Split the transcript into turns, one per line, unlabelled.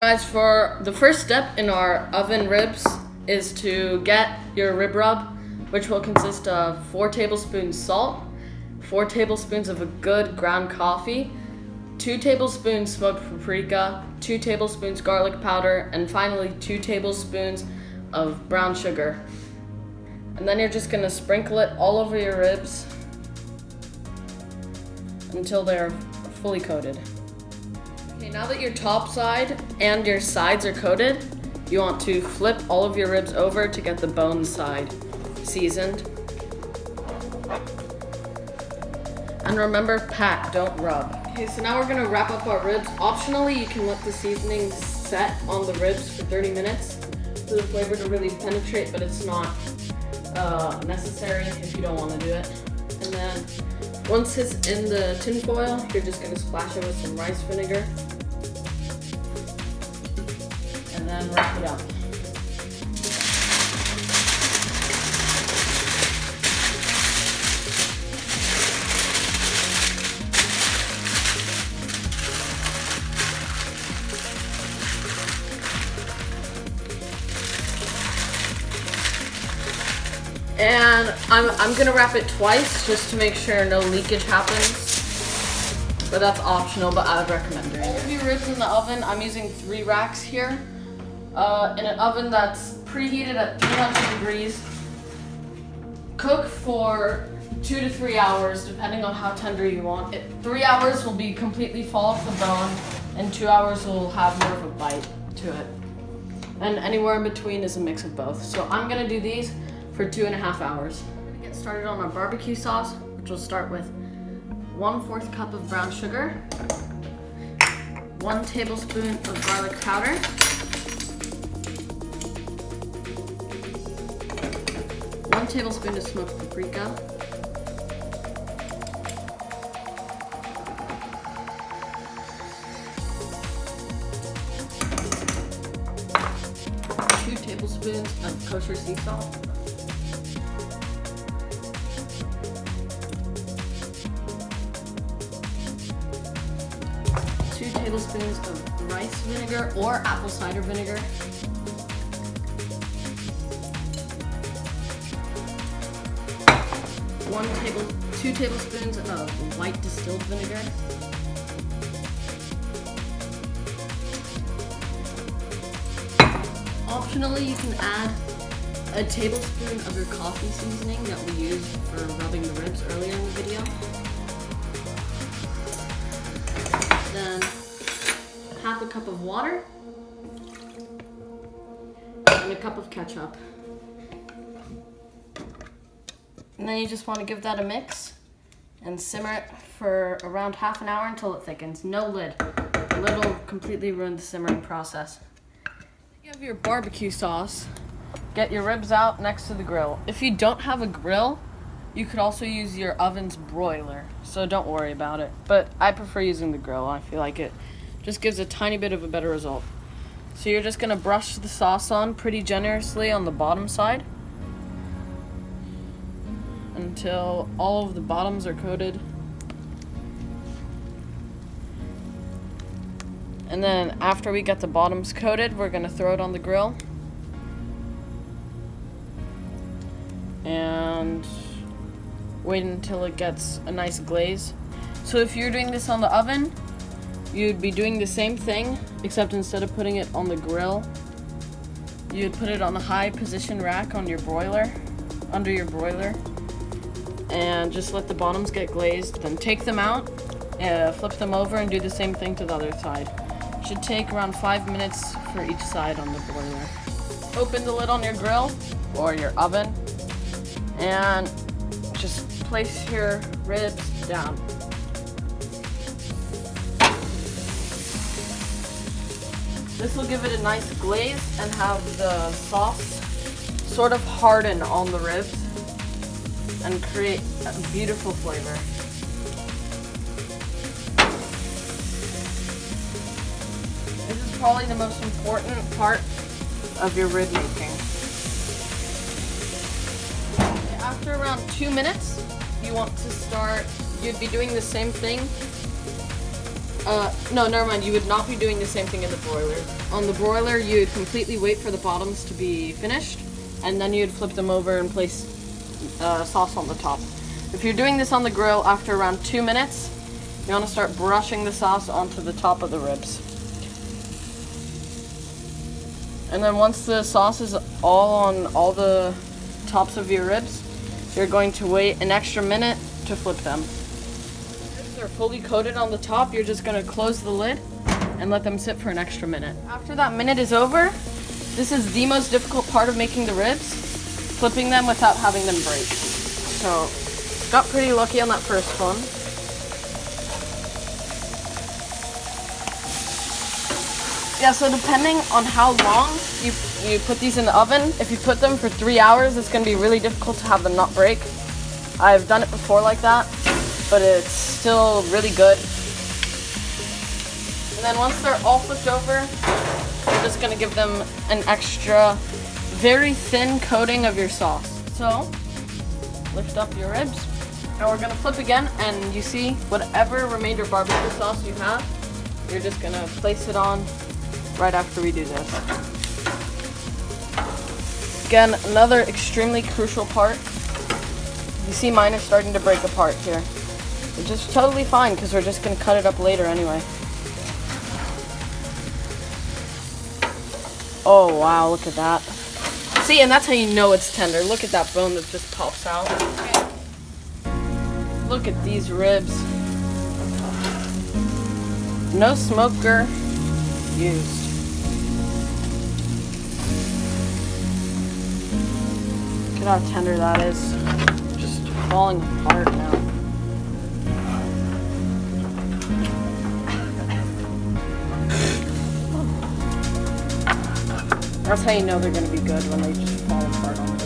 Guys, for the first step in our oven ribs is to get your rib rub, which will consist of 4 tablespoons salt, 4 tablespoons of a good ground coffee, 2 tablespoons smoked paprika, 2 tablespoons garlic powder, and finally 2 tablespoons of brown sugar. And then you're just gonna sprinkle it all over your ribs until they're fully coated. Okay, now that your top side and your sides are coated, you want to flip all of your ribs over to get the bone side seasoned. And remember, pat, don't rub. Okay, so now we're gonna wrap up our ribs. Optionally, you can let the seasoning set on the ribs for 30 minutes for the flavor to really penetrate, but it's not necessary if you don't want to do it. And then once it's in the tin foil, you're just gonna splash it with some rice vinegar and then wrap it up. And I'm gonna wrap it twice just to make sure no leakage happens. But that's optional, but I would recommend doing it. All of your ribs in the oven, I'm using 3 racks here. In an oven that's preheated at 300 degrees. Cook for 2 to 3 hours, depending on how tender you want it. 3 hours will be completely fall off the bone, and 2 hours will have more of a bite to it. And anywhere in between is a mix of both. So I'm gonna do these for 2.5 hours. We're gonna get started on our barbecue sauce, which will start with 1/4 cup of brown sugar, 1 tablespoon of garlic powder, 1 tablespoon of smoked paprika, 2 tablespoons of kosher sea salt, 2 tablespoons of rice vinegar or apple cider vinegar, 2 tablespoons of white distilled vinegar, 'Optionally, you can add a tablespoon of your coffee seasoning that we used for rubbing the ribs earlier in the video. Then 1/2 cup of water and a cup of ketchup. And then you just want to give that a mix and simmer it for around half an hour until it thickens. No lid. The lid will completely ruin the simmering process. You have your barbecue sauce. Get your ribs out next to the grill. If you don't have a grill, you could also use your oven's broiler, so don't worry about it. But I prefer using the grill. I feel like it just gives a tiny bit of a better result. So you're just gonna brush the sauce on pretty generously on the bottom side until all of the bottoms are coated. And then after we get the bottoms coated, we're gonna throw it on the grill. And wait until it gets a nice glaze. So if you're doing this on the oven, you'd be doing the same thing, except instead of putting it on the grill, you'd put it on a high position rack on your broiler, under your broiler, and just let the bottoms get glazed. Then take them out, flip them over, and do the same thing to the other side. Should take around 5 minutes for each side on the broiler. Open the lid on your grill or your oven and just place your ribs down. This will give it a nice glaze and have the sauce sort of harden on the ribs and create a beautiful flavor. This is probably the most important part of your rib making. After around 2 minutes, you want to start, you'd be doing the same thing No, never mind. You would not be doing the same thing in the broiler. On the broiler, you'd completely wait for the bottoms to be finished, and then you'd flip them over and place sauce on the top. If you're doing this on the grill, after around 2 minutes, you want to start brushing the sauce onto the top of the ribs. And then once the sauce is all on all the tops of your ribs, you're going to wait an extra minute to flip them. If they're fully coated on the top, you're just going to close the lid and let them sit for an extra minute. After that minute is over, this is the most difficult part of making the ribs, flipping them without having them break. So, got pretty lucky on that first one. Yeah, so depending on how long you put these in the oven, if you put them for 3 hours, it's going to be really difficult to have them not break. I've done it before like that, but it's still really good. And then once they're all flipped over, you're just going to give them an extra, very thin coating of your sauce. So, lift up your ribs, and we're going to flip again, and you see whatever remainder barbecue sauce you have, you're just going to place it on right after we do this. Again, another extremely crucial part. You see mine are starting to break apart here. Which is totally fine because we're just going to cut it up later anyway. Oh wow, look at that. See, and that's how you know it's tender. Look at that bone that just pops out. Look at these ribs. No smoker used. Look at how tender that is. Just falling apart now. That's how you know they're going to be good, when they just fall apart on the